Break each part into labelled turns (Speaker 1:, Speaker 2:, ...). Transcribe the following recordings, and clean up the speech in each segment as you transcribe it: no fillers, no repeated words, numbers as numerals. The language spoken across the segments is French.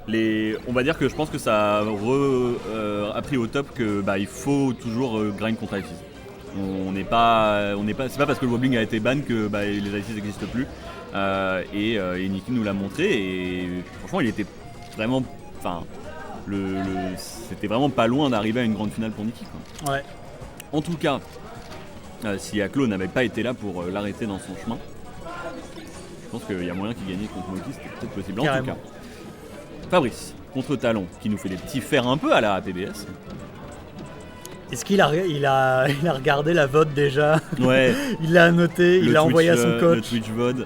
Speaker 1: On va dire que je pense que ça a appris au top que il faut toujours grind contre ICs. C'est pas parce que le wobbling a été ban que les ICs n'existent plus. Et Nikki nous l'a montré et franchement il était vraiment, c'était vraiment pas loin d'arriver à une grande finale pour Nikki, quoi.
Speaker 2: Ouais.
Speaker 1: En tout cas, si Aklo n'avait pas été là pour l'arrêter dans son chemin, je pense qu'il y a moyen qu'il gagnait contre Moki, c'était peut-être possible. En tout cas, Fabrice contre Talon qui nous fait des petits fers un peu à la PBS.
Speaker 2: Est-ce qu'il a regardé la VOD déjà?
Speaker 1: Ouais.
Speaker 2: Il l'a annoté, il l'a envoyé à son coach.
Speaker 1: Le Twitch VOD.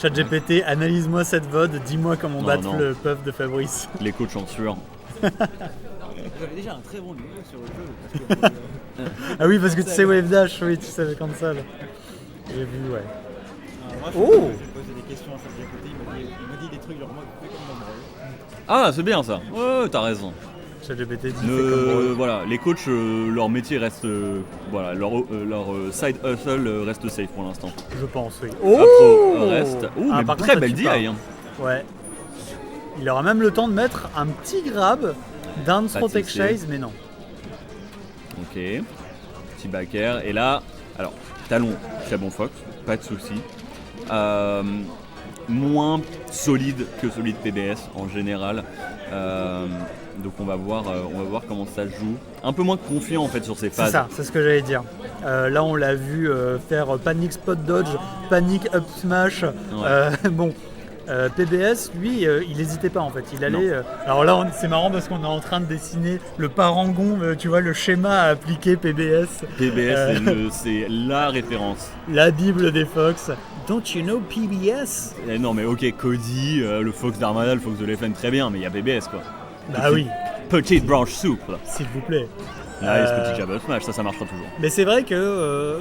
Speaker 2: ChatGPT, analyse-moi cette VOD, dis-moi comment battre le puff de Fabrice.
Speaker 1: Les coachs en sueur.
Speaker 3: J'avais déjà un très bon niveau sur le jeu.
Speaker 2: Ah oui, parce que tu sais Wave Dash, oui, tu savais comme ça. Là. J'ai vu, ouais.
Speaker 3: Moi, j'ai posé des questions à ChatGPT, il m'a dit des trucs genre moi, fais comme dans le rôle.
Speaker 1: Ah, c'est bien ça. Ouais, t'as raison.
Speaker 2: ChatGPT dit comme
Speaker 1: voilà, les coachs, leur métier reste, leur side hustle reste safe pour l'instant.
Speaker 2: Je pense, oui.
Speaker 1: Reste. Mais très belle DI. Hein.
Speaker 2: Ouais. Il aura même le temps de mettre un petit grab d'un throw tech chase, mais non.
Speaker 1: Ok. Petit backer. Et là, alors, Talon, très bon Fox, pas de souci. Moins solide que celui de PBS en général. Donc on va voir comment ça se joue. Un peu moins confiant en fait sur ses phases.
Speaker 2: C'est ça, c'est ce que j'allais dire. Là on l'a vu faire panic spot dodge, panic up smash. Ouais. PBS, lui, il n'hésitait pas en fait. Il allait. Alors là, c'est marrant parce qu'on est en train de dessiner le parangon, tu vois, le schéma à appliquer PBS.
Speaker 1: PBS, c'est la référence.
Speaker 2: La Bible des Fox. Don't you know PBS?
Speaker 1: Non, mais ok, Cody, le Fox d'Armada, le Fox de Leffen, très bien, mais il y a PBS quoi.
Speaker 2: Bah oui.
Speaker 1: Petite branche souple.
Speaker 2: S'il vous plaît.
Speaker 1: Nice, petit jab up smash, ça marchera toujours.
Speaker 2: Mais c'est vrai que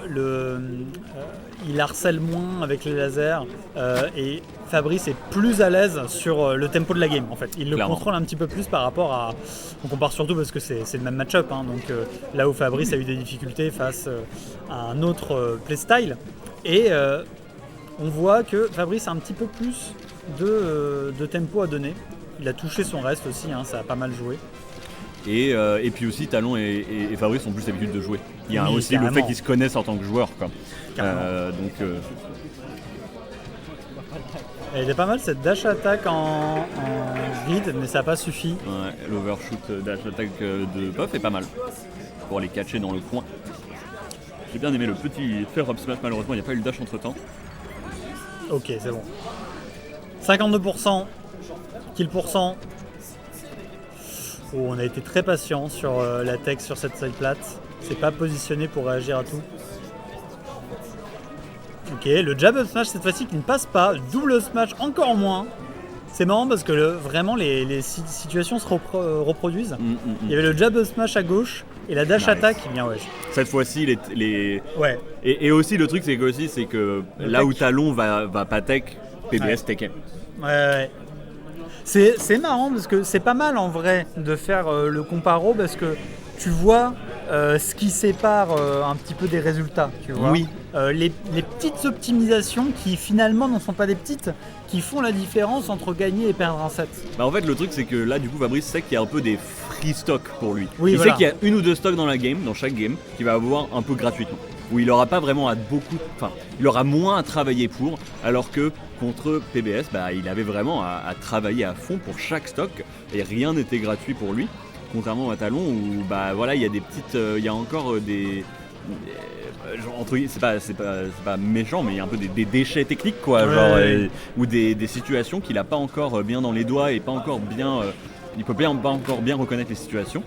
Speaker 2: il harcèle moins avec les lasers et Fabrice est plus à l'aise sur le tempo de la game en fait. Il le contrôle un petit peu plus par rapport à... On compare surtout parce que c'est le même match-up, hein, donc là où Fabrice a eu des difficultés face à un autre playstyle. Et on voit que Fabrice a un petit peu plus de tempo à donner. Il a touché son reste aussi, hein, ça a pas mal joué.
Speaker 1: Et puis aussi Talon et Fabrice ont plus l'habitude de jouer. Il y a aussi carrément. Le fait qu'ils se connaissent en tant que joueurs.
Speaker 2: Elle était pas mal cette dash attack en grid, mais ça n'a pas suffi.
Speaker 1: Ouais, l'overshoot dash attack de Puff est pas mal pour les catcher dans le coin. J'ai bien aimé le petit fair up smash, malheureusement il n'y a pas eu le dash entre temps.
Speaker 2: Ok, c'est bon. 52%, kill %. Oh, on a été très patient sur la tech sur cette side plate. C'est pas positionné pour réagir à tout. Ok, le jab up smash cette fois-ci qui ne passe pas. Double smash encore moins. C'est marrant parce que vraiment les situations se reproduisent. Il y avait le jab up smash à gauche et la dash attack qui vient wesh.
Speaker 1: Cette fois-ci les...
Speaker 2: Ouais.
Speaker 1: Et aussi le truc c'est que là où Talon va pas tech, PBS tech.
Speaker 2: Ouais. C'est marrant parce que c'est pas mal en vrai de faire le comparo parce que tu vois ce qui sépare un petit peu des résultats, tu vois.
Speaker 1: Oui.
Speaker 2: Les petites optimisations qui finalement n'en sont pas des petites, qui font la différence entre gagner et perdre un set.
Speaker 1: En fait le truc c'est que là du coup Fabrice sait qu'il y a un peu des free stocks pour lui.
Speaker 2: Oui,
Speaker 1: il sait qu'il y a une ou deux stocks dans chaque game, qu'il va avoir un peu gratuitement. Où il aura pas vraiment il aura moins à travailler pour, alors que contre PBS, il avait vraiment à travailler à fond pour chaque stock et rien n'était gratuit pour lui. Contrairement à Talon où il y a des petites, il y a encore des c'est pas méchant, mais il y a un peu des déchets techniques quoi, ou des situations qu'il a pas encore bien dans les doigts et pas encore bien, il peut pas encore bien reconnaître les situations.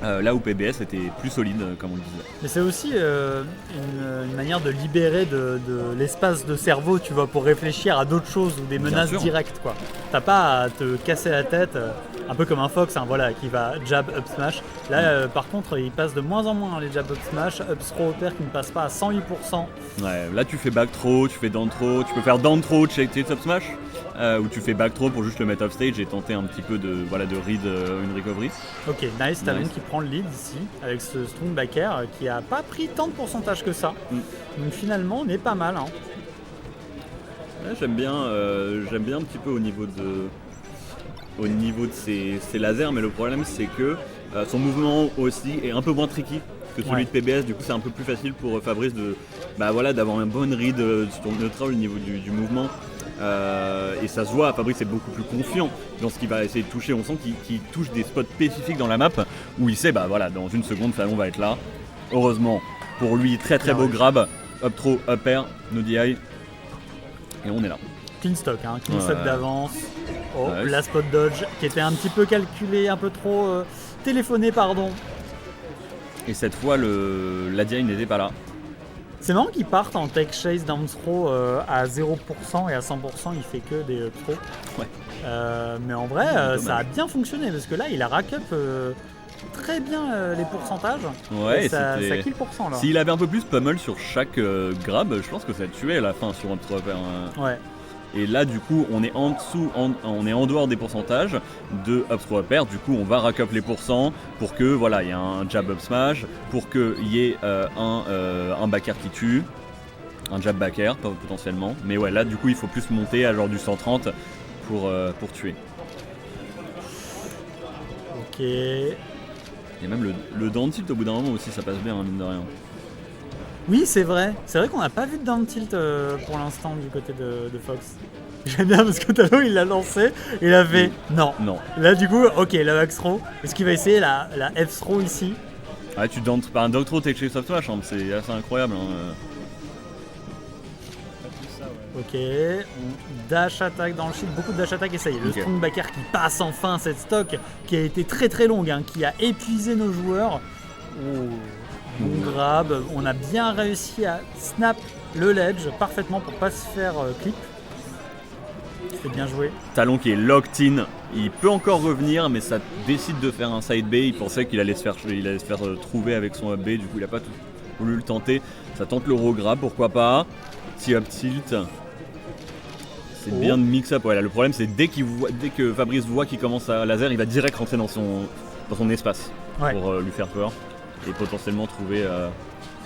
Speaker 1: Là où PBS était plus solide, comme on le disait.
Speaker 2: Mais c'est aussi une manière de libérer de l'espace de cerveau, tu vois, pour réfléchir à d'autres choses ou des menaces directes, quoi. T'as pas à te casser la tête, un peu comme un Fox, hein, qui va jab, up, smash. Là, par contre, il passe de moins en moins les jab, up, smash, up, throw, pair qui ne passe pas à 108%.
Speaker 1: Ouais, là tu fais back throw, tu fais down throw, tu peux faire down throw, check up smash. Où tu fais back throw pour juste le mettre off stage et tenter un petit peu de read une recovery.
Speaker 2: Ok, nice, Talon qui prend le lead ici avec ce strong backer qui a pas pris tant de pourcentage que ça. Donc finalement on est pas mal. Hein.
Speaker 1: Ouais, j'aime bien un petit peu au niveau de ses lasers, mais le problème c'est que son mouvement aussi est un peu moins tricky que celui de PBS, du coup c'est un peu plus facile pour Fabrice d'avoir un bon read sur le neutral au niveau du mouvement. Et ça se voit, Fabrice est beaucoup plus confiant dans ce qu'il va essayer de toucher. On sent qu'il touche des spots spécifiques dans la map où il sait dans une seconde Fallon va être là. Heureusement pour lui, très très beau grab, up throw, up air, no DI, et on est là.
Speaker 2: Clean stock d'avance. La spot dodge qui était un petit peu calculé, un peu trop téléphoné, pardon.
Speaker 1: Et cette fois la DI n'était pas là.
Speaker 2: C'est marrant qu'ils partent en tech chase down throw à 0% et à 100% il fait que des throws. Mais en vrai ça a bien fonctionné parce que là il a rack up très bien les pourcentages. Et ça kill % là.
Speaker 1: S'il avait un peu plus pummel sur chaque grab, je pense que ça tuait à la fin sur un throw. Et là du coup on est on est en dehors des pourcentages de up throw up air, du coup on va rack up les pourcents pour que il y ait un jab up smash, pour qu'il y ait un back air qui tue, un jab back air potentiellement, mais là du coup il faut plus monter à genre du 130 pour tuer.
Speaker 2: Ok.
Speaker 1: Et même le down tilt au bout d'un moment aussi ça passe bien, mine de rien.
Speaker 2: Oui, c'est vrai qu'on n'a pas vu de down tilt pour l'instant du côté de Fox. J'aime bien parce que Talo il l'a lancé, il a fait non. Là du coup, ok, la back throw. Est-ce qu'il va essayer la F throw ici?
Speaker 1: Tu dantes par un dog throw tech soft smash, c'est assez incroyable.
Speaker 2: Ok, on dash attack dans le shield, beaucoup de dash attack et ça y est, le strong back air qui passe enfin cette stock qui a été très très longue, qui a épuisé nos joueurs. Bon grab, on a bien réussi à snap le ledge parfaitement pour pas se faire clip. C'est bien joué.
Speaker 1: Talon qui est locked in, il peut encore revenir mais ça décide de faire un side B, il pensait qu'il allait se faire trouver avec son up B, du coup il a pas voulu le tenter. Ça tente le raw grab, pourquoi pas. Petit up tilt. C'est bien de mix up. Le problème c'est dès que Fabrice voit qu'il commence à laser, il va direct rentrer dans son espace pour lui faire peur. Et potentiellement trouver...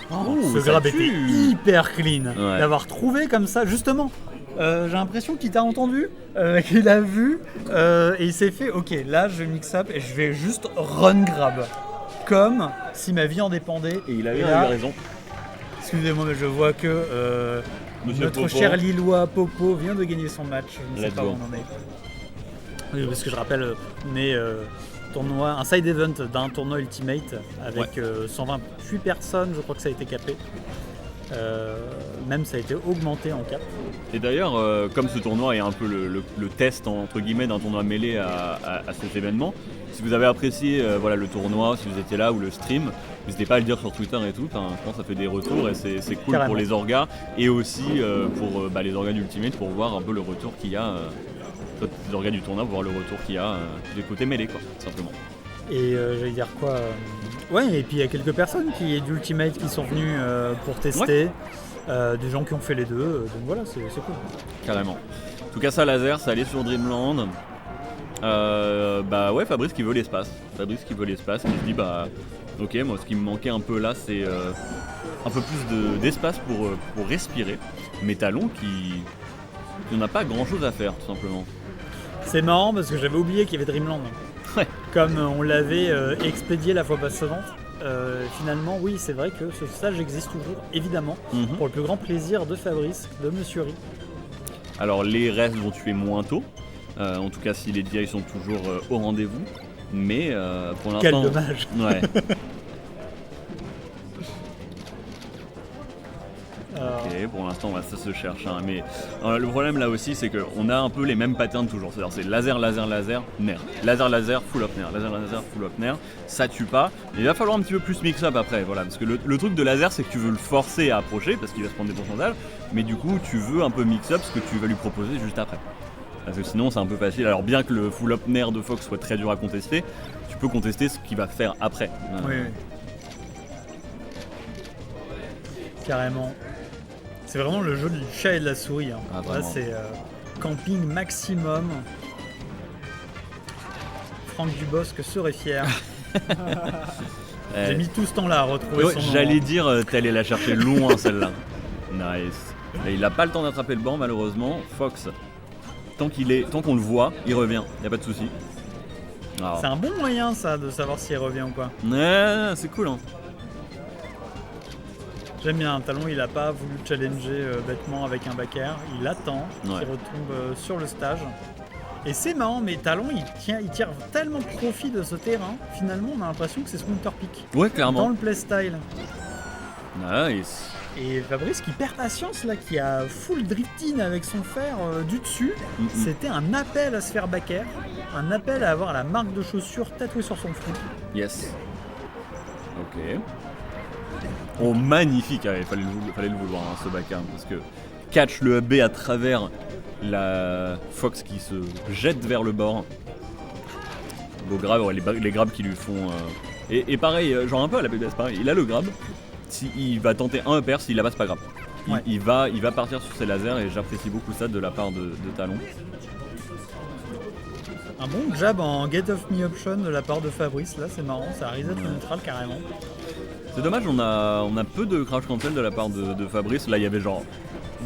Speaker 2: ce grab était hyper clean. D'avoir trouvé comme ça, justement. J'ai l'impression qu'il t'a entendu, qu'il a vu, et il s'est fait, ok, là je mix up et je vais juste run grab. Comme si ma vie en dépendait.
Speaker 1: Et il avait raison.
Speaker 2: Excusez-moi, mais je vois que notre Popo. Cher Lillois Popo vient de gagner son match. Je ne sais pas où on en est. Oui, parce que je rappelle, on est... un side event d'un tournoi Ultimate avec 128 personnes, je crois que ça a été capé. Même ça a été augmenté en cap.
Speaker 1: Et d'ailleurs, comme ce tournoi est un peu le test entre guillemets d'un tournoi mêlé à cet événement, si vous avez apprécié le tournoi, si vous étiez là ou le stream, n'hésitez pas à le dire sur Twitter et tout. Je pense que ça fait des retours et c'est cool pour les orgas et aussi pour les orgas d'Ultimate pour voir un peu le retour qu'il y a. Les orgas du tournoi pour voir le retour qu'il y a du côté mêlé, tout simplement.
Speaker 2: Et j'allais dire quoi et puis il y a quelques personnes d'Ultimate qui sont venues pour tester, des gens qui ont fait les deux, donc voilà, c'est cool.
Speaker 1: Carrément. En tout cas, ça laser, ça allait sur Dreamland. Fabrice qui veut l'espace. Qui se dit ok, moi ce qui me manquait un peu là, c'est un peu plus d'espace pour respirer. Mais Talon qui n'a pas grand chose à faire, tout simplement.
Speaker 2: C'est marrant parce que j'avais oublié qu'il y avait Dreamland. Comme on l'avait expédié la fois précédente. Finalement, oui, c'est vrai que ce stage existe toujours, évidemment, pour le plus grand plaisir de Fabrice, de Monsieur Ri.
Speaker 1: Alors, les restes vont tuer moins tôt, en tout cas si les DI sont toujours au rendez-vous, mais pour l'instant...
Speaker 2: Quel dommage.
Speaker 1: Ok, pour l'instant ça se cherche, mais le problème là aussi c'est qu'on a un peu les mêmes patterns toujours, c'est-à-dire c'est laser, nair, laser, full up nair, laser, full up nair, ça tue pas, mais il va falloir un petit peu plus mix up après, parce que le truc de laser c'est que tu veux le forcer à approcher parce qu'il va se prendre des pourcentages, mais du coup tu veux un peu mix up ce que tu vas lui proposer juste après. Parce que sinon c'est un peu facile, alors bien que le full up nair de Fox soit très dur à contester, tu peux contester ce qu'il va faire après.
Speaker 2: Oui. Carrément. C'est vraiment le jeu du chat et de la souris. Là, c'est camping maximum. Franck Dubosc serait fier. J'ai mis tout ce temps-là à retrouver son nom.
Speaker 1: J'allais dire, t'allais la chercher loin celle-là. Nice. Et il n'a pas le temps d'attraper le banc malheureusement. Fox, tant qu'on le voit, il revient, il n'y a pas de souci. Alors.
Speaker 2: C'est un bon moyen ça de savoir s'il revient ou pas.
Speaker 1: Ouais, c'est cool hein.
Speaker 2: J'aime bien, Talon il a pas voulu challenger bêtement avec un back air, il attend qu'il retombe sur le stage. Et c'est marrant, mais Talon il tire tellement profit de ce terrain, finalement on a l'impression que c'est son counter pick.
Speaker 1: Ouais, clairement.
Speaker 2: Dans le playstyle.
Speaker 1: Nice.
Speaker 2: Et Fabrice qui perd patience là, qui a full drifting avec son fer du dessus, c'était un appel à se faire back air, un appel à avoir la marque de chaussure tatouée sur son front.
Speaker 1: Yes. Ok. Oh magnifique, il fallait le vouloir hein, ce back air, parce que catch le up B à travers la Fox qui se jette vers le bord. Beau grab, les grabs qui lui font... Et pareil, genre un peu à la PBS, pareil, il a le grab. Il va tenter un upper, s'il la passe pas grave. Il va partir sur ses lasers et j'apprécie beaucoup ça de la part de Talon.
Speaker 2: Un bon jab en get off me option de la part de Fabrice, là c'est marrant, ça reset le neutral carrément.
Speaker 1: C'est dommage, on a peu de crouch cancel de la part de Fabrice. Là il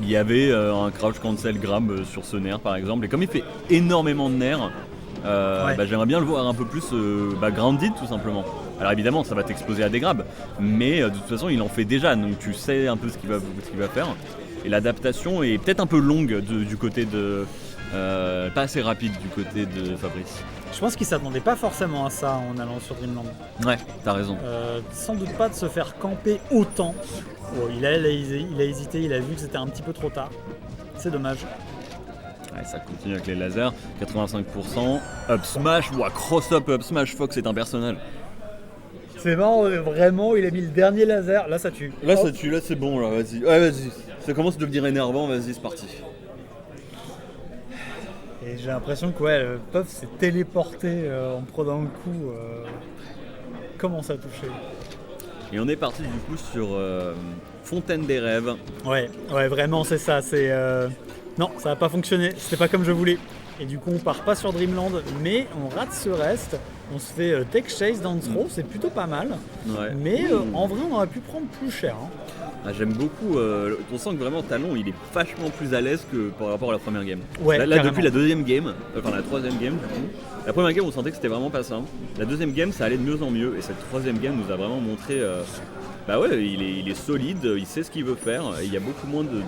Speaker 1: y avait un crouch cancel grab sur ce nerf par exemple. Et comme il fait énormément de nerfs, j'aimerais bien le voir un peu plus grounded tout simplement. Alors évidemment ça va t'exposer à des grabs, mais de toute façon il en fait déjà, donc tu sais un peu ce qu'il va faire. Et l'adaptation est peut-être un peu longue du côté de... pas assez rapide du côté de Fabrice.
Speaker 2: Je pense qu'il s'attendait pas forcément à ça en allant sur Dreamland.
Speaker 1: Ouais, t'as raison.
Speaker 2: Sans doute pas de se faire camper autant. Oh, il a hésité, il a vu que c'était un petit peu trop tard. C'est dommage.
Speaker 1: Ouais, ça continue avec les lasers, 85%. Up smash, cross-up, up smash, Fox est un personnel.
Speaker 2: C'est marrant, vraiment, il a mis le dernier laser, là ça tue.
Speaker 1: Là ça tue, là c'est bon, là vas-y. Ouais, vas-y, ça commence à devenir énervant, vas-y, c'est parti.
Speaker 2: Et j'ai l'impression que le Puff s'est téléporté en prenant le coup. Comment ça a touché.
Speaker 1: Et on est parti du coup sur Fontaine des rêves.
Speaker 2: Ouais, vraiment c'est ça, non, ça n'a pas fonctionné, c'était pas comme je voulais. Et du coup on part pas sur Dreamland, mais on rate ce reste. On se fait tech chase down throw, c'est plutôt pas mal. Ouais. Mais en vrai on aurait pu prendre plus cher. Hein.
Speaker 1: J'aime beaucoup, on sent que vraiment Talon il est vachement plus à l'aise que par rapport à la première game.
Speaker 2: Ouais,
Speaker 1: là depuis la deuxième game, enfin la troisième game du coup, la première game on sentait que c'était vraiment pas simple. La deuxième game ça allait de mieux en mieux et cette troisième game nous a vraiment montré il est solide, il sait ce qu'il veut faire, et il y a beaucoup moins de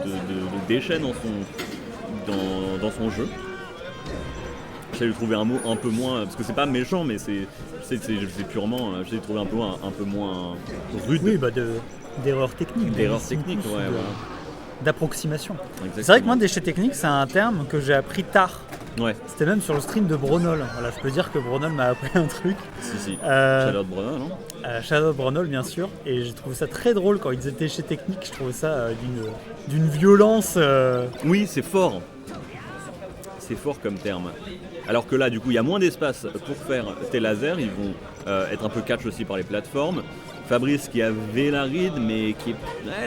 Speaker 1: déchets dans son jeu. J'essaie de trouver un mot un peu moins, parce que c'est pas méchant mais c'est purement, j'essaie de trouver un peu moins rude.
Speaker 2: Oui, d'erreurs techniques.
Speaker 1: D'erreurs techniques, ouais.
Speaker 2: D'approximation.
Speaker 1: Exactement.
Speaker 2: C'est vrai que moi, déchets techniques, c'est un terme que j'ai appris tard.
Speaker 1: Ouais.
Speaker 2: C'était même sur le stream de Bronol. Voilà, je peux dire que Bronol m'a appris un truc.
Speaker 1: Si. Shadow Bronol, non
Speaker 2: Shadow Bronol, bien sûr. Et j'ai trouvé ça très drôle quand ils disaient déchets techniques. Je trouvais ça d'une violence.
Speaker 1: Oui, c'est fort. C'est fort comme terme. Alors que là, du coup, il y a moins d'espace pour faire tes lasers. Ils vont être un peu catch aussi par les plateformes. Fabrice qui avait la ride, mais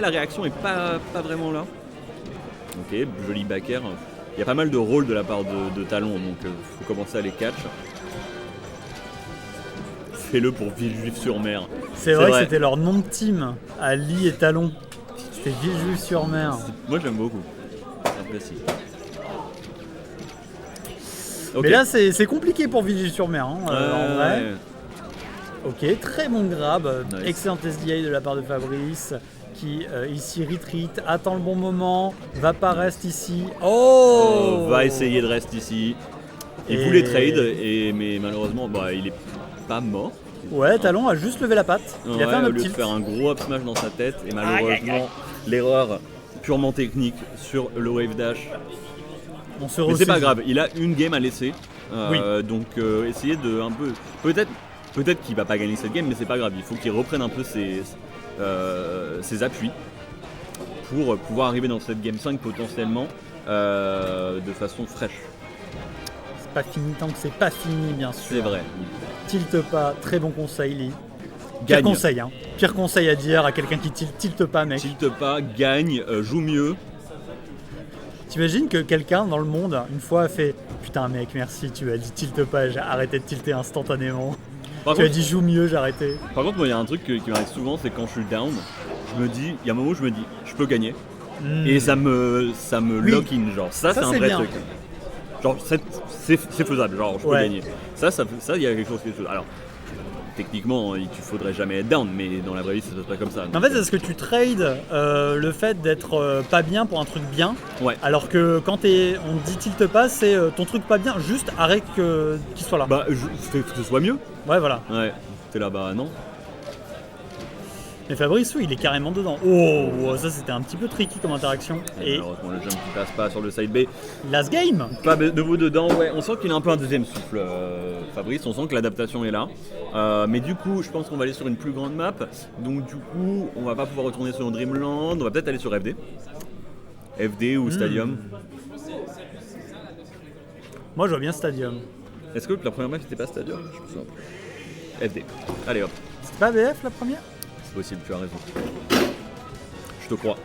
Speaker 1: la réaction est pas vraiment là. Ok, joli back air. Il y a pas mal de rôles de la part de Talon, donc faut commencer à les catch. Fais-le pour Villejuif-sur-Mer.
Speaker 2: C'est vrai que c'était leur nom de team, Ali et Talon. C'était Villejuif-sur-Mer.
Speaker 1: Moi j'aime beaucoup. J'apprécie.
Speaker 2: Okay. Mais là c'est compliqué pour Villejuif-sur-Mer, en vrai. Ok, très bon grab, nice. Excellent SDI de la part de Fabrice qui ici retreat, attend le bon moment, va pas reste ici.
Speaker 1: Va essayer de rester ici. Il voulait trade, mais malheureusement il est pas mort.
Speaker 2: Ouais, Talon a juste levé la patte. Il a fait un
Speaker 1: au lieu de faire un gros up smash dans sa tête, et malheureusement l'erreur purement technique sur le wave dash. Mais c'est pas grave, il a une game à laisser. Donc essayez de un peu. Peut-être qu'il va pas gagner cette game, mais c'est pas grave, il faut qu'il reprenne un peu ses appuis pour pouvoir arriver dans cette game 5 potentiellement de façon fraîche.
Speaker 2: C'est pas fini tant que c'est pas fini, bien sûr.
Speaker 1: C'est vrai.
Speaker 2: Tilte pas, très bon conseil, Lee.
Speaker 1: Gagne.
Speaker 2: Pire conseil à dire à quelqu'un qui tilte pas, mec.
Speaker 1: Tilte pas, gagne, joue mieux.
Speaker 2: T'imagines que quelqu'un dans le monde, une fois, a fait « Putain mec, merci, tu as dit tilte pas, j'ai arrêté de tilter instantanément. » Tu as dit joue mieux, j'ai arrêté.
Speaker 1: Par contre, moi, il y a un truc qui m'arrive souvent, c'est quand je suis down, il y a un moment où je me dis, je peux gagner. Et ça me
Speaker 2: Oui.
Speaker 1: lock in, genre ça c'est un
Speaker 2: c'est
Speaker 1: vrai
Speaker 2: bien.
Speaker 1: truc. Genre c'est faisable, genre je peux
Speaker 2: Ouais.
Speaker 1: gagner. Ça il y a quelque chose qui est faisable. Alors techniquement il faudrait jamais être down, mais dans la vraie vie ça se passe pas comme ça.
Speaker 2: En fait, est-ce que tu trades le fait d'être pas bien pour un truc bien,
Speaker 1: Ouais.
Speaker 2: alors que quand on te dit tilt pas, c'est ton truc pas bien, juste arrête qu'il soit là.
Speaker 1: Bah que ce soit mieux.
Speaker 2: Ouais, voilà.
Speaker 1: Ouais. T'es là bah non.
Speaker 2: Mais Fabrice, oui, il est carrément dedans. Oh, ça c'était un petit peu tricky comme interaction. Et
Speaker 1: Malheureusement le jump qui passe pas sur le side B.
Speaker 2: last game.
Speaker 1: Pas de nouveau dedans, ouais. On sent qu'il a un peu un deuxième souffle, Fabrice. On sent que l'adaptation est là. Mais du coup, je pense qu'on va aller sur une plus grande map. Donc du coup, on va pas pouvoir retourner sur Dreamland. On va peut-être aller sur FD. FD ou Stadium.
Speaker 2: Moi, je vois bien Stadium.
Speaker 1: Est-ce que la première map c'était pas Stadium? Je me souviens plus. FD. Allez hop.
Speaker 2: C'était pas BF la première?
Speaker 1: C'est possible, tu as raison. Je te crois.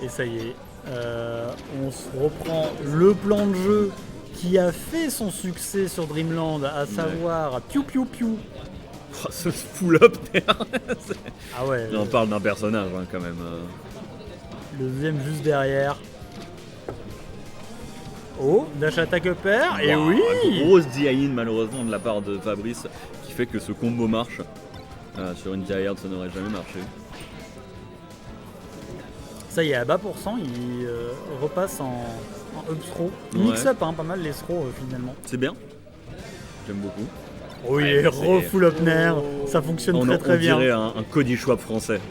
Speaker 2: Et ça y est, on se reprend le plan de jeu qui a fait son succès sur Dreamland, à savoir piou piou piou.
Speaker 1: Oh, ce full up
Speaker 2: Ah ouais,
Speaker 1: On parle d'un personnage hein, quand même.
Speaker 2: le deuxième juste derrière. Oh, dash attack upper, et
Speaker 1: Wow,
Speaker 2: oui.
Speaker 1: une grosse DI-in malheureusement de la part de Fabrice qui fait que ce combo marche. Sur une DI-hard ça n'aurait jamais marché.
Speaker 2: Ça y est, à bas pourcent, il repasse en up throw. Il
Speaker 1: Ouais.
Speaker 2: mix up pas mal les throws finalement.
Speaker 1: C'est bien. J'aime beaucoup.
Speaker 2: Oh, il
Speaker 1: Ouais,
Speaker 2: est
Speaker 1: c'est-
Speaker 2: re-full up nair, ça fonctionne
Speaker 1: On
Speaker 2: très bien.
Speaker 1: dirait un Cody Schwab français.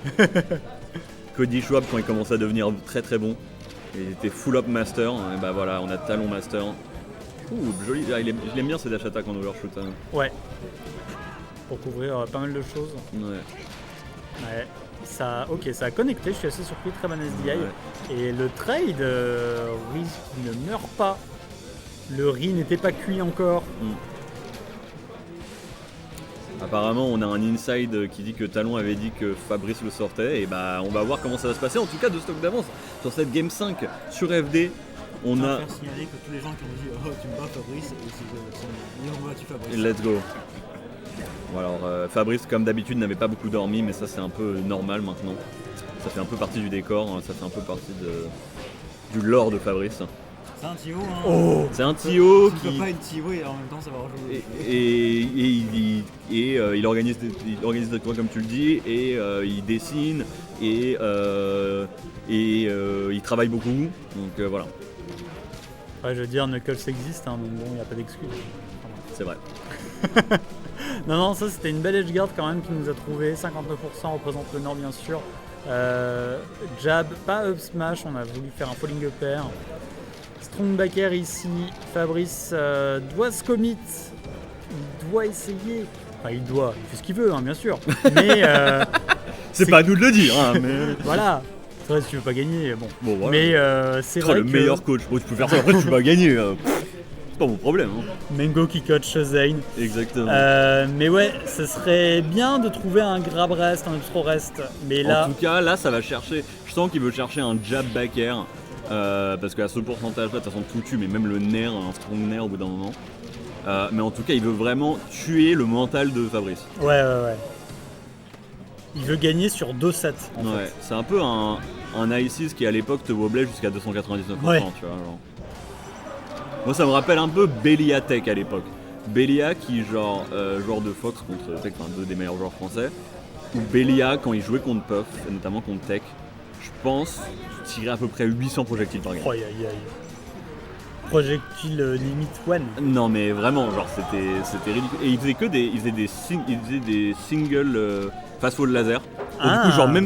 Speaker 1: Cody Schwab quand il commence à devenir très très bon. Il était full up master. Et bah voilà, on a talon master. Ouh, joli. Je l'aime bien ces dash attack en overshoot. Hein.
Speaker 2: Ouais. Pour couvrir pas mal de choses.
Speaker 1: Ouais.
Speaker 2: Ouais. Ça, ok, ça a connecté, je suis assez surpris, très bon SDI.
Speaker 1: Ouais.
Speaker 2: Et le trade, Riz qui ne meurt pas. Le riz n'était pas cuit encore.
Speaker 1: Apparemment, on a un inside qui dit que Talon avait dit que Fabrice le sortait. Et bah, on va voir comment ça va se passer. En tout cas, de stock d'avance sur cette game 5 sur FD. On
Speaker 3: Je
Speaker 1: a.
Speaker 3: faire signaler que tous les gens qui ont dit oh tu me bats Fabrice et ils ont battu Fabrice.
Speaker 1: Let's go. Bon, alors, Fabrice, comme d'habitude, n'avait pas beaucoup dormi, mais ça, c'est un peu normal maintenant. Ça fait un peu partie du décor, hein, ça fait un peu partie du lore de Fabrice.
Speaker 3: C'est un TO hein.
Speaker 2: Oh,
Speaker 1: C'est un TO
Speaker 3: Tu
Speaker 1: qui.
Speaker 3: peux pas une TO et en même temps ça va rejouer.
Speaker 1: Il organise des tours comme tu le dis, et il dessine, et il travaille beaucoup. Donc voilà,
Speaker 2: ouais, je veux dire, Knuckles existe, hein, donc bon, il n'y a pas d'excuse.
Speaker 1: c'est vrai.
Speaker 2: Non, ça c'était une belle edgeguard quand même qui nous a trouvé. 59% représente le Nord, bien sûr. Jab, pas up smash, on a voulu faire un falling upper. Strong backer ici. Fabrice doit se commit. Il doit essayer. Enfin, il fait ce qu'il veut, hein, bien sûr. Mais
Speaker 1: C'est pas à nous de le dire, hein, mais.
Speaker 2: voilà. C'est vrai, si tu veux pas gagner, bon.
Speaker 1: Bon, voilà.
Speaker 2: Mais c'est
Speaker 1: Oh,
Speaker 2: vrai
Speaker 1: le
Speaker 2: que
Speaker 1: meilleur coach. Bon, tu peux faire ça, après tu vas gagner. C'est pas mon problème. Hein.
Speaker 2: Mengo qui coach Zane.
Speaker 1: Exactement.
Speaker 2: Mais ouais, ce serait bien de trouver un grab rest, un upthrow rest. Mais là,
Speaker 1: En tout cas, là, ça va chercher. Je sens qu'il veut chercher un jab back air. Parce qu'à ce pourcentage-là, de toute façon, tout tue, mais même le nerf, un strong nerf au bout d'un moment. Mais en tout cas, il veut vraiment tuer le mental de Fabrice.
Speaker 2: ouais. Il veut gagner sur 2 sets. En
Speaker 1: Ouais,
Speaker 2: fait.
Speaker 1: c'est un peu un ISIS qui à l'époque te woblait jusqu'à 299%,
Speaker 2: Ouais.
Speaker 1: tu vois. Genre. Moi, ça me rappelle un peu Belia Tech à l'époque. Belia qui, joueur de Fox contre Tech, enfin deux des meilleurs joueurs français. Ou Belia quand il jouait contre Puff, et notamment contre Tech. Je pense tirait à peu près 800 projectiles par game.
Speaker 2: Oh, aïe. Projectile limite one.
Speaker 1: Non mais vraiment, genre c'était ridicule. Et il faisait des singles fast fall laser. Donc,
Speaker 2: Ah.
Speaker 1: du coup, genre même